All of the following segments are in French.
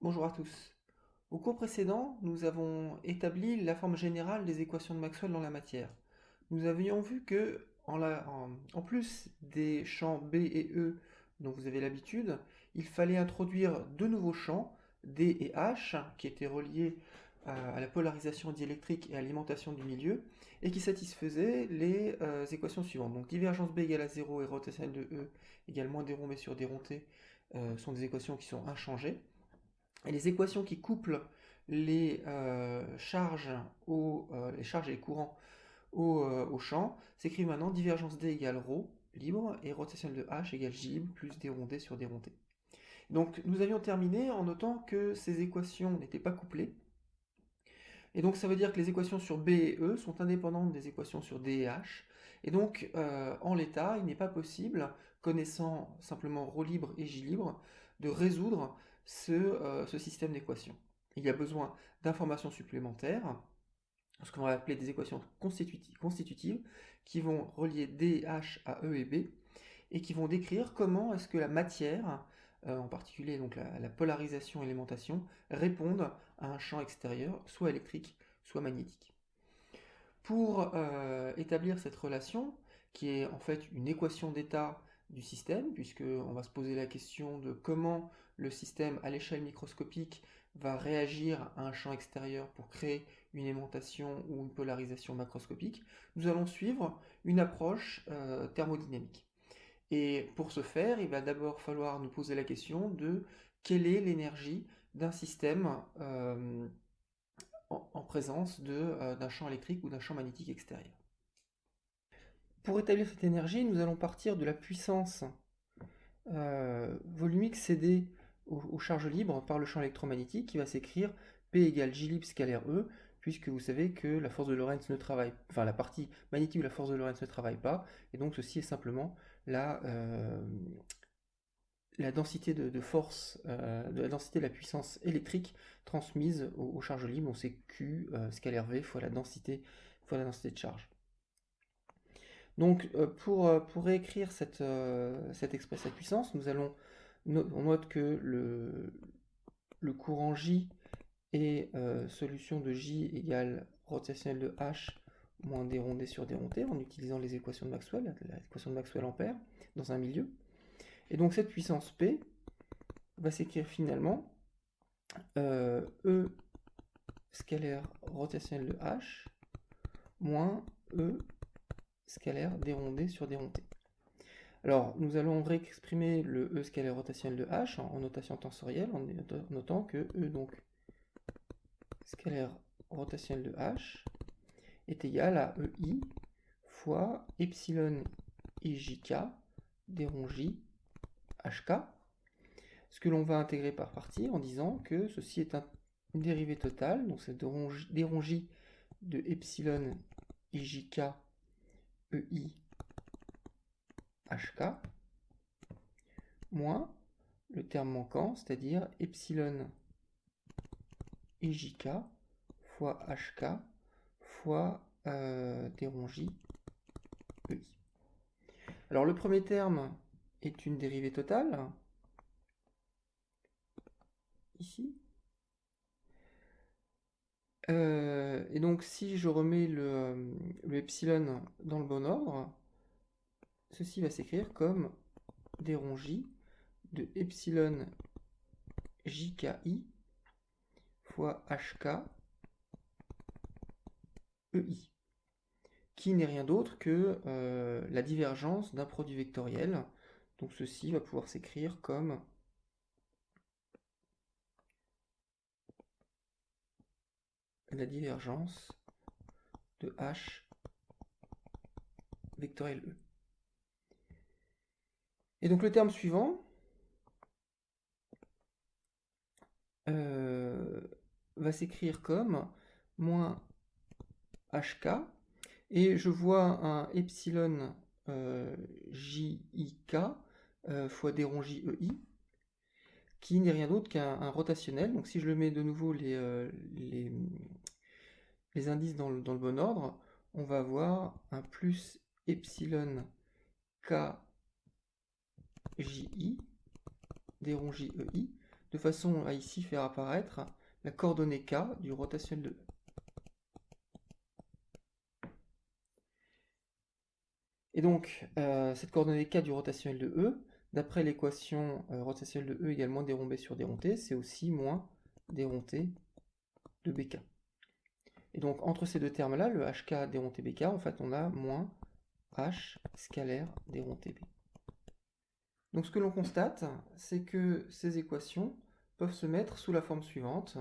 Bonjour à tous. Au cours précédent, nous avons établi la forme générale des équations de Maxwell dans la matière. Nous avions vu que, en plus des champs B et E dont vous avez l'habitude, il fallait introduire deux nouveaux champs, D et H, qui étaient reliés à la polarisation diélectrique et à l'alimentation du milieu, et qui satisfaisaient les équations suivantes. Donc divergence B égale à 0 et rotationnelle de E égale moins d rond B sur d rond T sont des équations qui sont inchangées. Et les équations qui couplent les charges, les charges et les courants au champ s'écrivent maintenant divergence D égale ρ libre et rotation de H égale J libre plus d rond D sur d rond T. Donc nous avions terminé en notant que ces équations n'étaient pas couplées. Et donc ça veut dire que les équations sur B et E sont indépendantes des équations sur D et H. Et donc en l'état, il n'est pas possible, connaissant simplement ρ libre et J libre, de résoudre ce système d'équations. Il y a besoin d'informations supplémentaires, ce qu'on va appeler des équations constitutives, qui vont relier D, H à E et B, et qui vont décrire comment est-ce que la matière, en particulier donc la polarisation et l'aimantation, répondent à un champ extérieur, soit électrique, soit magnétique. Pour établir cette relation, qui est en fait une équation d'état du système, puisqu'on va se poser la question de comment le système à l'échelle microscopique va réagir à un champ extérieur pour créer une aimantation ou une polarisation macroscopique, nous allons suivre une approche thermodynamique. Et pour ce faire, il va d'abord falloir nous poser la question de quelle est l'énergie d'un système en présence d'un champ électrique ou d'un champ magnétique extérieur. Pour établir cette énergie, nous allons partir de la puissance volumique cédée aux charges libres par le champ électromagnétique qui va s'écrire P égale J libre scalaire E, puisque vous savez que la force de Lorentz ne travaille, enfin la partie magnétique de la force de Lorentz ne travaille pas, et donc ceci est simplement la densité de force, de la densité de la puissance électrique transmise aux charges libres, donc c'est Q scalaire V fois la densité de charge. Donc pour réécrire cette puissance, on note que le courant J est solution de J égale rotationnelle de H moins d rond D sur d rond T en utilisant les équations de Maxwell, l'équation de Maxwell ampère, dans un milieu. Et donc cette puissance P va s'écrire finalement E scalaire rotationnelle de H moins E scalaire d rond D sur d rond T. Alors, nous allons réexprimer le E scalaire rotationnel de H en notation tensorielle, en notant que E donc scalaire rotationnel de H est égal à EI fois epsilon IJK d rond J HK, ce que l'on va intégrer par partie en disant que ceci est une dérivée totale, donc c'est d rond J de epsilon IJK EI HK moins le terme manquant, c'est-à-dire epsilon IJK fois HK fois d rond J EI. Alors le premier terme est une dérivée totale, ici. Et donc si je remets le epsilon dans le bon ordre, ceci va s'écrire comme d rond J de epsilon JKI fois HK EI, qui n'est rien d'autre que la divergence d'un produit vectoriel. Donc ceci va pouvoir s'écrire comme la divergence de H vectoriel E. Et donc le terme suivant va s'écrire comme moins HK, et je vois un epsilon JIK fois d rond J EI, qui n'est rien d'autre qu'un rotationnel. Donc si je le mets de nouveau les indices dans le bon ordre, on va avoir un plus epsilon KJI d rond J EI de façon à ici faire apparaître la coordonnée k du rotationnel de E. Et donc, cette coordonnée k du rotationnel de E, d'après l'équation rotationnelle de E égale moins d rond b sur d rond t, c'est aussi moins d rond t de bk. Et donc, entre ces deux termes-là, le hk d rond t bk, en fait, on a moins h scalaire d rond tb. Donc, ce que l'on constate, c'est que ces équations peuvent se mettre sous la forme suivante.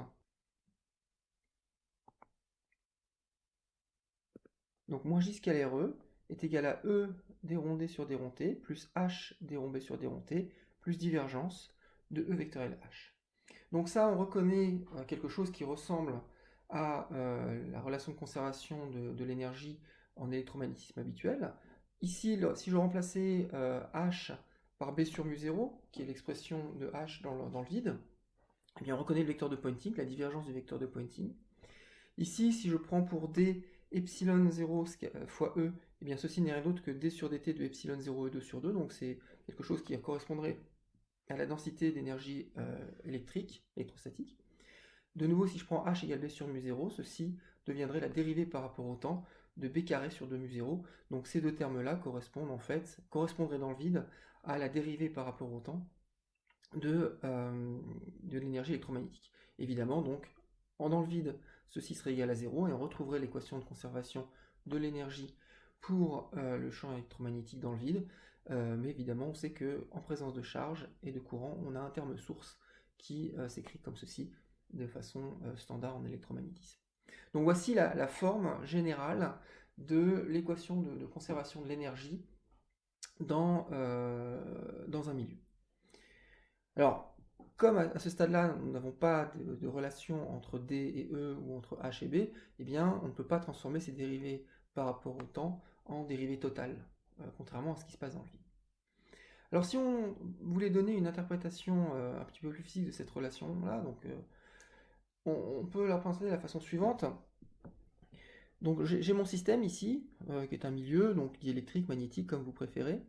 Donc, moins j scalaire E est égal à E d rond d sur d rond t plus h d rond b sur d rond t plus divergence de E vectoriel h. Donc ça, on reconnaît quelque chose qui ressemble à la relation de conservation de l'énergie en électromagnétisme habituel. Ici, si je remplaçais h par b sur mu0, qui est l'expression de h dans le vide, eh bien on reconnaît le vecteur de Poynting, la divergence du vecteur de Poynting. Ici, si je prends pour d epsilon 0 fois E, eh bien ceci n'est rien d'autre que d sur dt de epsilon 0 E2 sur 2, donc c'est quelque chose qui correspondrait à la densité d'énergie électrostatique. De nouveau, si je prends h égale b sur mu0, ceci deviendrait la dérivée par rapport au temps de b carré sur 2 mu0. Donc ces deux termes-là correspondraient dans le vide à la dérivée par rapport au temps de l'énergie électromagnétique. Évidemment, donc, dans le vide, ceci serait égal à 0 et on retrouverait l'équation de conservation de l'énergie pour le champ électromagnétique dans le vide. Mais évidemment, on sait qu'en présence de charge et de courant, on a un terme source qui s'écrit comme ceci, de façon standard en électromagnétisme. Donc voici la forme générale de l'équation de conservation de l'énergie dans un milieu. Alors, comme à ce stade-là, nous n'avons pas de relation entre D et E ou entre H et B, eh bien, on ne peut pas transformer ces dérivées par rapport au temps en dérivées totales, contrairement à ce qui se passe dans le vide. Alors, si on voulait donner une interprétation un petit peu plus physique de cette relation-là, donc on peut la représenter de la façon suivante. Donc, j'ai mon système ici, qui est un milieu, donc diélectrique, magnétique, comme vous préférez.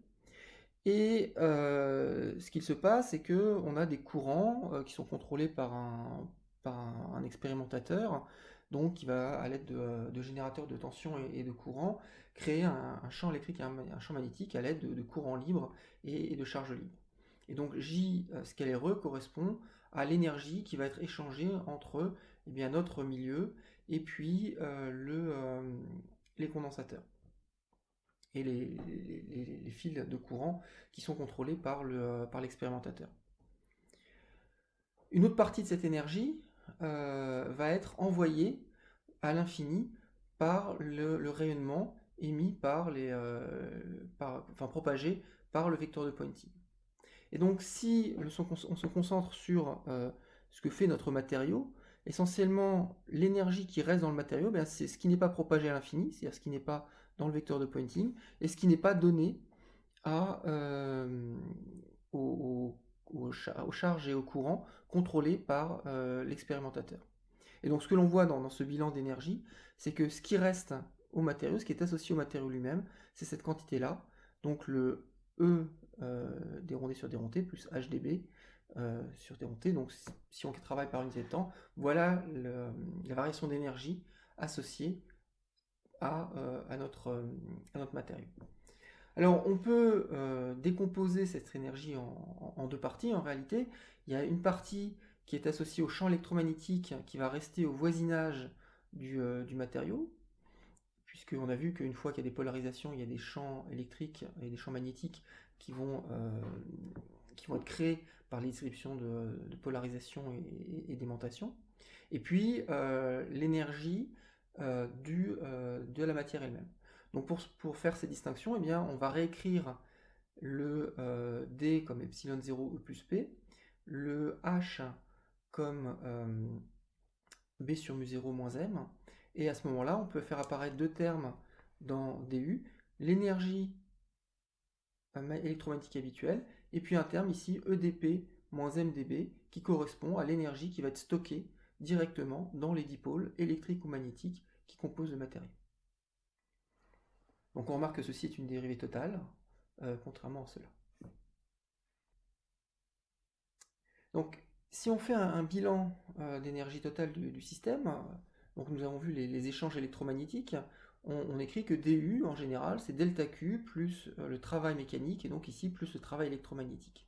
Et ce qu'il se passe, c'est qu'on a des courants qui sont contrôlés par un expérimentateur, donc qui va, à l'aide de générateurs de tension et de courant, créer un champ électrique et un champ magnétique à l'aide de courants libres et de charges libres. Et donc J scalaire E correspond à l'énergie qui va être échangée entre notre milieu et puis les condensateurs et les fils de courant qui sont contrôlés par l'expérimentateur. Une autre partie de cette énergie va être envoyée à l'infini par le rayonnement émis propagé par le vecteur de Poynting. Et donc si on se concentre sur ce que fait notre matériau, essentiellement l'énergie qui reste dans le matériau, c'est ce qui n'est pas propagé à l'infini, c'est-à-dire ce qui n'est pas dans le vecteur de Poynting, et ce qui n'est pas donné aux charges et aux courants contrôlés par l'expérimentateur. Et donc ce que l'on voit dans ce bilan d'énergie, c'est que ce qui reste au matériau, ce qui est associé au matériau lui-même, c'est cette quantité-là, donc le E d rond d sur d rond t plus HdB sur d rond t. Donc si on travaille par unité de temps, voilà la variation d'énergie associée à notre matériau. Alors on peut décomposer cette énergie en deux parties en réalité. Il y a une partie qui est associée au champ électromagnétique qui va rester au voisinage du matériau, puisqu'on a vu qu'une fois qu'il y a des polarisations, il y a des champs électriques et des champs magnétiques qui vont être créés par les descriptions de polarisation et d'aimantation. Et puis l'énergie de la matière elle-même. Donc pour faire ces distinctions, eh bien, on va réécrire le D comme epsilon 0 E plus P, le H comme B sur mu0 moins M, et à ce moment-là, on peut faire apparaître deux termes dans DU, l'énergie électromagnétique habituelle, et puis un terme ici, EdP moins MdB, qui correspond à l'énergie qui va être stockée directement dans les dipôles électriques ou magnétiques qui composent le matériau. Donc on remarque que ceci est une dérivée totale, contrairement à cela. Donc Si on fait un bilan d'énergie totale du système, donc nous avons vu les échanges électromagnétiques, on écrit que dU en général c'est delta Q plus le travail mécanique et donc ici plus le travail électromagnétique.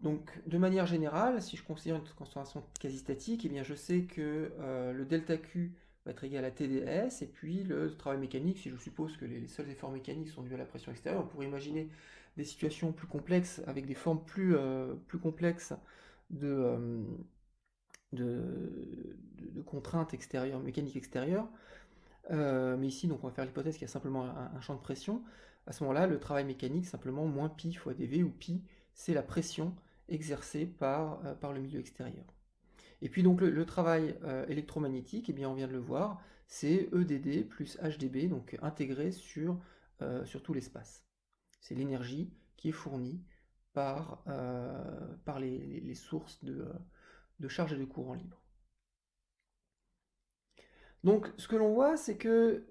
Donc de manière générale, si je considère une concentration quasi statique, eh bien je sais que le delta Q va être égal à TdS et puis le travail mécanique, si je suppose que les seuls efforts mécaniques sont dus à la pression extérieure, on pourrait imaginer des situations plus complexes avec des formes plus complexes de, euh, de contraintes extérieures, mécaniques extérieures. Mais ici, donc, on va faire l'hypothèse qu'il y a simplement un champ de pression. À ce moment-là, le travail mécanique, simplement moins pi fois dv, où pi, c'est la pression exercée par le milieu extérieur. Et puis donc le travail électromagnétique, eh bien, on vient de le voir, c'est EDD plus HDB, donc intégré sur tout l'espace. C'est l'énergie qui est fournie par les sources de charge et de courant libre. Donc ce que l'on voit, c'est que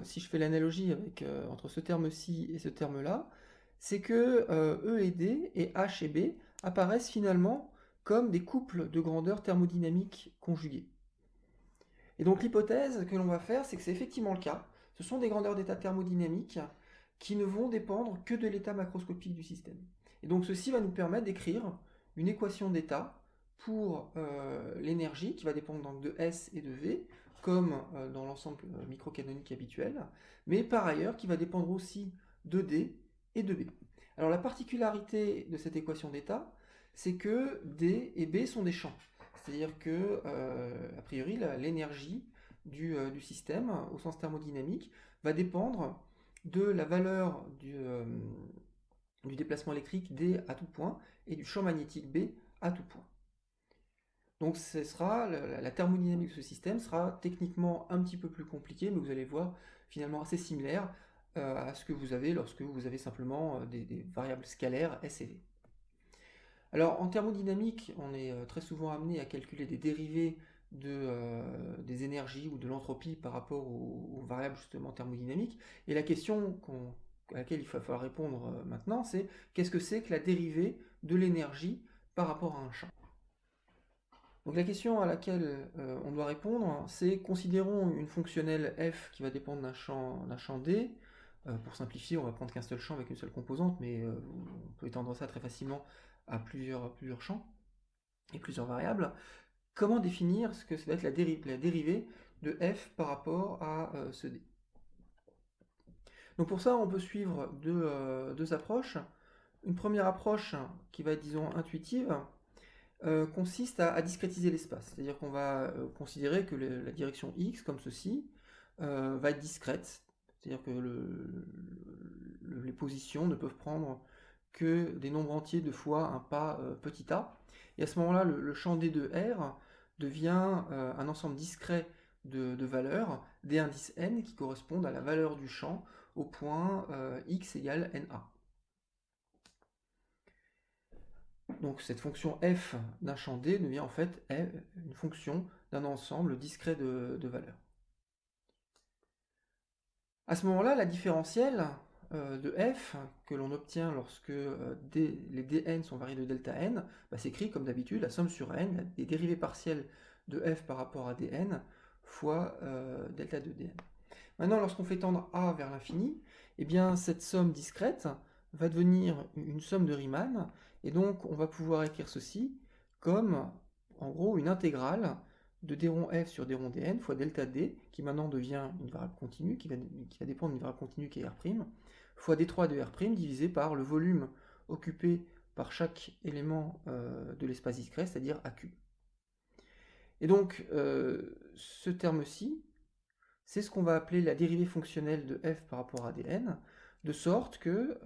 si je fais l'analogie entre ce terme-ci et ce terme-là, c'est que E et D et H et B apparaissent finalement comme des couples de grandeur thermodynamique conjugués. Et donc l'hypothèse que l'on va faire, c'est que c'est effectivement le cas. Ce sont des grandeurs d'état thermodynamiques qui ne vont dépendre que de l'état macroscopique du système. Et donc ceci va nous permettre d'écrire une équation d'état pour l'énergie qui va dépendre donc de S et de V, comme dans l'ensemble microcanonique habituel, mais par ailleurs qui va dépendre aussi de D et de B. Alors la particularité de cette équation d'état, c'est que D et B sont des champs. C'est-à-dire que, a priori, l'énergie du système, au sens thermodynamique, va dépendre de la valeur du déplacement électrique D à tout point et du champ magnétique B à tout point. Donc la thermodynamique de ce système sera techniquement un petit peu plus compliquée, mais vous allez voir finalement assez similaire à ce que vous avez lorsque vous avez simplement des variables scalaires S et V. Alors en thermodynamique, on est très souvent amené à calculer des dérivées des énergies ou de l'entropie par rapport aux variables justement thermodynamiques. Et la question à laquelle il va falloir répondre maintenant, c'est qu'est-ce que c'est que la dérivée de l'énergie par rapport à un champ? Donc la question à laquelle on doit répondre, c'est considérons une fonctionnelle f qui va dépendre d'un champ D. Pour simplifier, on va prendre qu'un seul champ avec une seule composante, mais on peut étendre ça très facilement à plusieurs champs et plusieurs variables. Comment définir ce que ça va être la dérivée de f par rapport à ce D? Donc pour ça, on peut suivre deux approches. Une première approche qui va être, disons, intuitive, consiste à discrétiser l'espace. C'est-à-dire qu'on va considérer que la direction x, comme ceci, va être discrète. C'est-à-dire que les positions ne peuvent prendre que des nombres entiers de fois un pas petit a. Et à ce moment-là, le champ D de R devient un ensemble discret de valeurs, des indices n, qui correspondent à la valeur du champ au point x égale na. Donc cette fonction f d'un champ D devient en fait une fonction d'un ensemble discret de valeurs. À ce moment-là, la différentielle de f que l'on obtient lorsque les dn sont variés de delta n, s'écrit comme d'habitude la somme sur n, des dérivées partielles de f par rapport à dn fois delta de dn. Maintenant, lorsqu'on fait tendre a vers l'infini, eh bien cette somme discrète va devenir une somme de Riemann, et donc on va pouvoir écrire ceci comme en gros une intégrale de d rond f sur d rond dn fois delta d, qui maintenant devient une variable continue, qui va dépendre d'une variable continue qui est r', fois d3 de r' divisé par le volume occupé par chaque élément de l'espace discret, c'est-à-dire aq. Et donc ce terme-ci, c'est ce qu'on va appeler la dérivée fonctionnelle de f par rapport à dn, de sorte que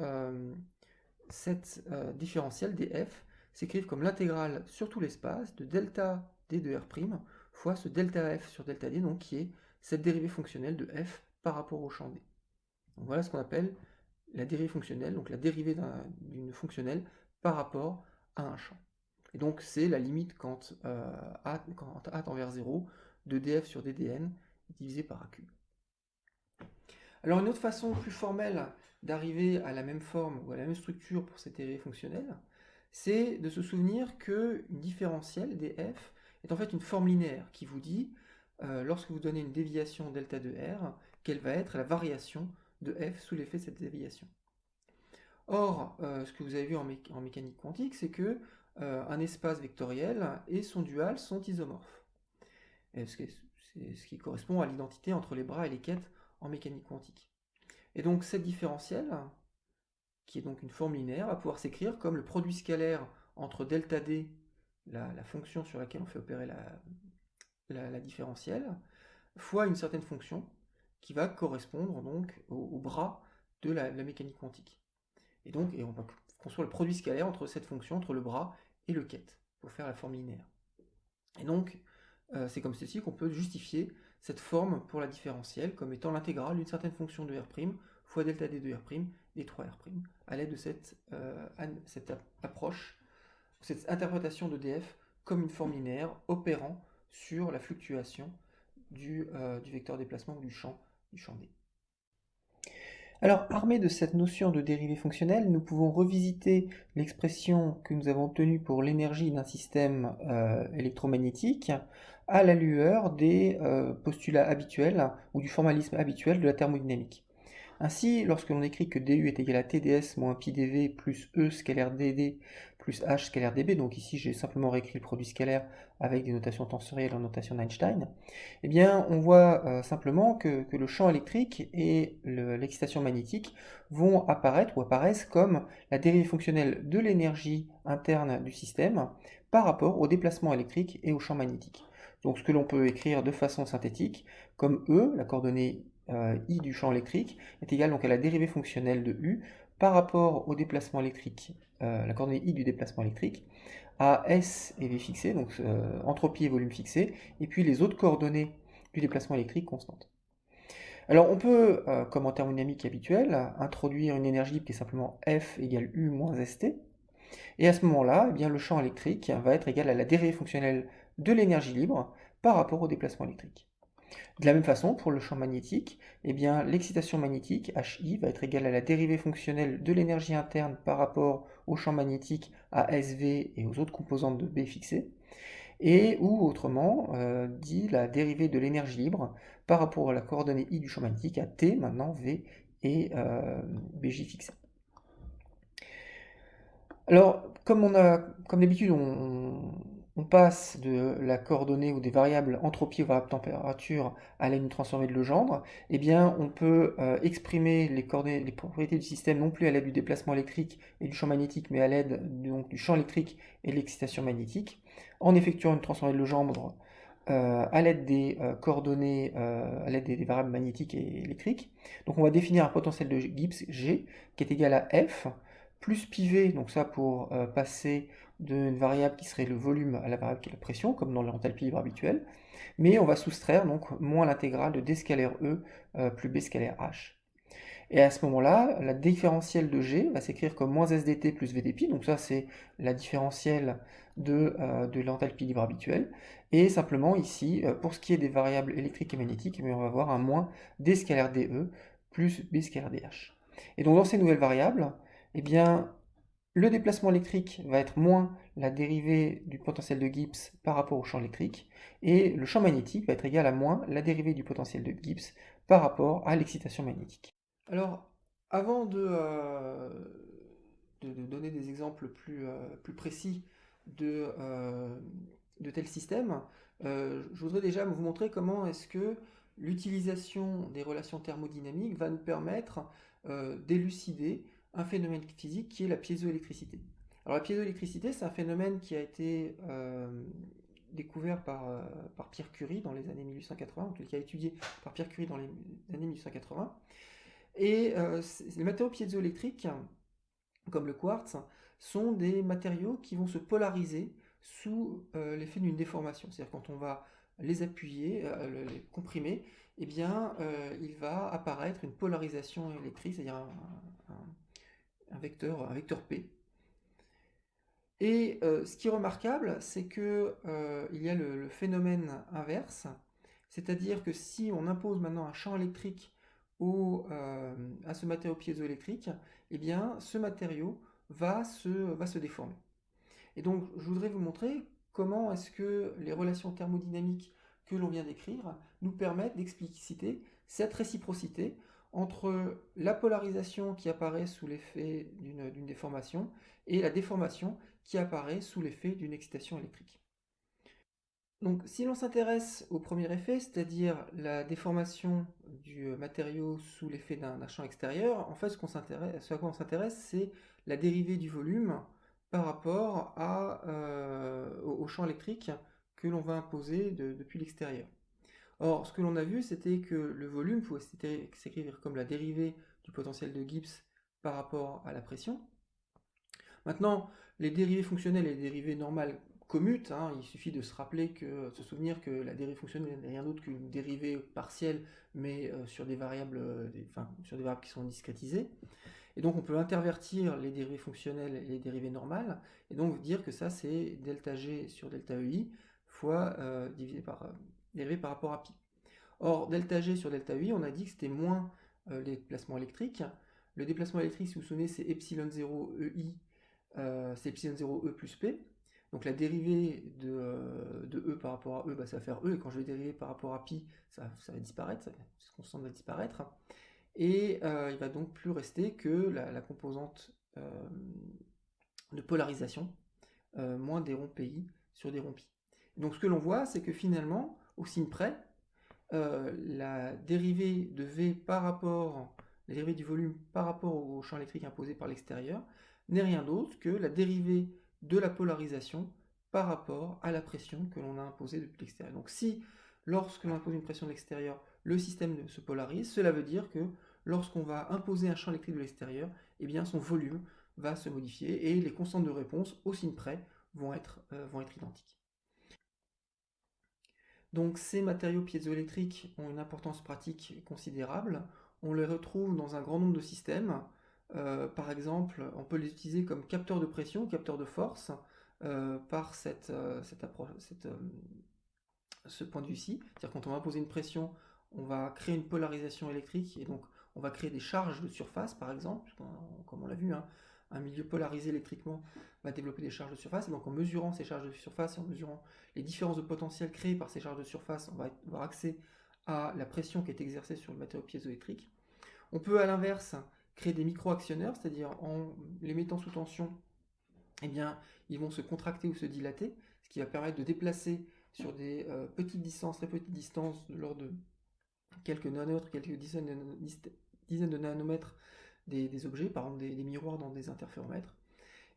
cette différentielle df s'écrive comme l'intégrale sur tout l'espace de delta d de r' fois ce delta f sur delta d, donc qui est cette dérivée fonctionnelle de f par rapport au champ d. Donc voilà ce qu'on appelle la dérivée fonctionnelle, donc la dérivée d'une fonctionnelle par rapport à un champ. Et donc c'est la limite quand a tend vers 0 de df sur ddn divisé par aq. Alors une autre façon plus formelle d'arriver à la même forme ou à la même structure pour cette dérivée fonctionnelle, c'est de se souvenir qu'une différentielle, df, est en fait une forme linéaire qui vous dit, lorsque vous donnez une déviation delta de r, quelle va être la variation de f sous l'effet de cette déviation. Or, ce que vous avez vu en mécanique quantique, c'est que un espace vectoriel et son dual sont isomorphes. C'est ce qui correspond à l'identité entre les bras et les quêtes en mécanique quantique. Et donc cette différentielle, qui est donc une forme linéaire, va pouvoir s'écrire comme le produit scalaire entre delta d, la fonction sur laquelle on fait opérer la différentielle, fois une certaine fonction qui va correspondre donc au bras de la mécanique quantique. Et donc on va construire le produit scalaire entre cette fonction, entre le bras et le ket, pour faire la forme linéaire. Et donc c'est comme ceci qu'on peut justifier cette forme pour la différentielle comme étant l'intégrale d'une certaine fonction de r' fois delta d de r' et 3r', à l'aide de cette approche, cette interprétation de df comme une forme linéaire opérant sur la fluctuation du vecteur déplacement ou du champ D. Alors, armé de cette notion de dérivée fonctionnelle, nous pouvons revisiter l'expression que nous avons obtenue pour l'énergie d'un système électromagnétique à la lueur des postulats habituels ou du formalisme habituel de la thermodynamique. Ainsi, lorsque l'on écrit que du est égal à TdS moins pi dV plus E scalaire dd plus H scalaire dB, donc ici j'ai simplement réécrit le produit scalaire avec des notations tensorielles en notation d'Einstein, eh bien on voit simplement que le champ électrique et l'excitation magnétique vont apparaître ou apparaissent comme la dérivée fonctionnelle de l'énergie interne du système par rapport au déplacement électrique et au champ magnétique. Donc ce que l'on peut écrire de façon synthétique comme E, la coordonnée I du champ électrique, est égal donc à la dérivée fonctionnelle de U par rapport au déplacement électrique, la coordonnée I du déplacement électrique, à S et V fixés, donc entropie et volume fixé, et puis les autres coordonnées du déplacement électrique constantes. Alors on peut, comme en thermodynamique habituelle, introduire une énergie libre qui est simplement F égale U moins ST, et à ce moment-là, eh bien, le champ électrique va être égal à la dérivée fonctionnelle de l'énergie libre par rapport au déplacement électrique. De la même façon, pour le champ magnétique, eh bien, l'excitation magnétique, HI, va être égale à la dérivée fonctionnelle de l'énergie interne par rapport au champ magnétique à SV et aux autres composantes de B fixées, et ou autrement, dit la dérivée de l'énergie libre par rapport à la coordonnée I du champ magnétique à T, maintenant V et BJ fixés. Alors, comme d'habitude, on passe de la coordonnée ou des variables entropie ou variable température à l'aide d'une transformée de Legendre, eh bien, on peut exprimer les propriétés du système non plus à l'aide du déplacement électrique et du champ magnétique, mais à l'aide du champ électrique et de l'excitation magnétique, en effectuant une transformée de Legendre à l'aide des coordonnées, à l'aide des variables magnétiques et électriques. Donc on va définir un potentiel de Gibbs G qui est égal à F plus pi donc ça pour passer d'une variable qui serait le volume à la variable qui est la pression, comme dans l'enthalpie libre habituelle, mais on va soustraire donc moins l'intégrale de d scalaire E plus b scalaire H. Et à ce moment-là, la différentielle de G va s'écrire comme moins SDT plus VDP, donc ça c'est la différentielle de l'enthalpie libre habituelle. Et simplement ici, pour ce qui est des variables électriques et magnétiques, on va avoir un moins D scalaire DE plus B scalaire DH. Et donc dans ces nouvelles variables, eh bien, le déplacement électrique va être moins la dérivée du potentiel de Gibbs par rapport au champ électrique, et le champ magnétique va être égal à moins la dérivée du potentiel de Gibbs par rapport à l'excitation magnétique. Alors, avant de donner des exemples plus précis de tels systèmes, je voudrais déjà vous montrer comment est-ce que l'utilisation des relations thermodynamiques va nous permettre d'élucider un phénomène physique qui est la piézoélectricité. Alors la piézoélectricité, c'est un phénomène qui a été découvert par Pierre Curie dans les années 1880, en tout cas étudié par Pierre Curie dans les années 1880. Et les matériaux piézoélectriques, comme le quartz, sont des matériaux qui vont se polariser sous l'effet d'une déformation. C'est-à-dire quand on va les appuyer, les comprimer, eh bien, il va apparaître une polarisation électrique, c'est-à-dire un vecteur P. Et ce qui est remarquable, c'est qu'il y a le phénomène inverse, c'est-à-dire que si on impose maintenant un champ électrique à ce matériau piézoélectrique, eh bien ce matériau va se déformer. Et donc, je voudrais vous montrer comment est-ce que les relations thermodynamiques que l'on vient d'écrire nous permettent d'expliciter cette réciprocité entre la polarisation qui apparaît sous l'effet d'une déformation et la déformation qui apparaît sous l'effet d'une excitation électrique. Donc, si l'on s'intéresse au premier effet, c'est-à-dire la déformation du matériau sous l'effet d'un champ extérieur, en fait, ce à quoi on s'intéresse, c'est la dérivée du volume par rapport au champ électrique que l'on va imposer depuis l'extérieur. Or, ce que l'on a vu, c'était que le volume pouvait s'écrire comme la dérivée du potentiel de Gibbs par rapport à la pression. Maintenant, les dérivées fonctionnelles et les dérivées normales commutent, hein. Il suffit de se souvenir que la dérivée fonctionnelle n'est rien d'autre qu'une dérivée partielle, mais sur des variables, sur des variables qui sont discrétisées. Et donc on peut intervertir les dérivées fonctionnelles et les dérivées normales, et donc dire que ça c'est delta G sur delta EI fois dérivé par rapport à pi. Or, delta G sur delta EI, on a dit que c'était moins les déplacements électriques. Le déplacement électrique, si vous vous souvenez, c'est epsilon 0 EI, c'est epsilon 0 E plus P. Donc la dérivée de E par rapport à E, ça va faire E, et quand je vais dériver par rapport à pi, ça va disparaître, cette constante va disparaître. Et il va donc plus rester que la composante de polarisation, moins des ronds PI sur des ronds pi. Donc ce que l'on voit, c'est que finalement, au signe près, la dérivée de V par rapport, la dérivée du volume par rapport au champ électrique imposé par l'extérieur n'est rien d'autre que la dérivée de la polarisation par rapport à la pression que l'on a imposée depuis l'extérieur. Donc si, lorsque l'on impose une pression de l'extérieur, le système se polarise, cela veut dire que lorsqu'on va imposer un champ électrique de l'extérieur, eh bien son volume va se modifier et les constantes de réponse au signe près vont être identiques. Donc ces matériaux piézoélectriques ont une importance pratique considérable. On les retrouve dans un grand nombre de systèmes. Par exemple, on peut les utiliser comme capteurs de pression, capteurs de force, par ce point de vue-ci. C'est-à-dire quand on va poser une pression, on va créer une polarisation électrique et donc on va créer des charges de surface, par exemple, comme on l'a vu, hein, un milieu polarisé électriquement va développer des charges de surface. Et donc en mesurant ces charges de surface et en mesurant les différences de potentiel créées par ces charges de surface, on va avoir accès à la pression qui est exercée sur le matériau piézoélectrique. On peut à l'inverse créer des micro-actionneurs, c'est-à-dire en les mettant sous tension, eh bien, ils vont se contracter ou se dilater, ce qui va permettre de déplacer sur des petites distances, très petites distances, de l'ordre de quelques nanomètres, quelques dizaines de nanomètres, des objets, par exemple des miroirs dans des interféromètres.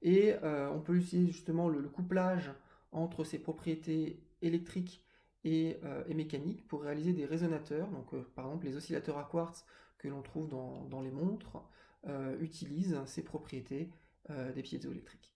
Et on peut utiliser justement le couplage entre ces propriétés électriques et mécaniques pour réaliser des résonateurs. Donc par exemple les oscillateurs à quartz que l'on trouve dans les montres utilisent ces propriétés des piézoélectriques.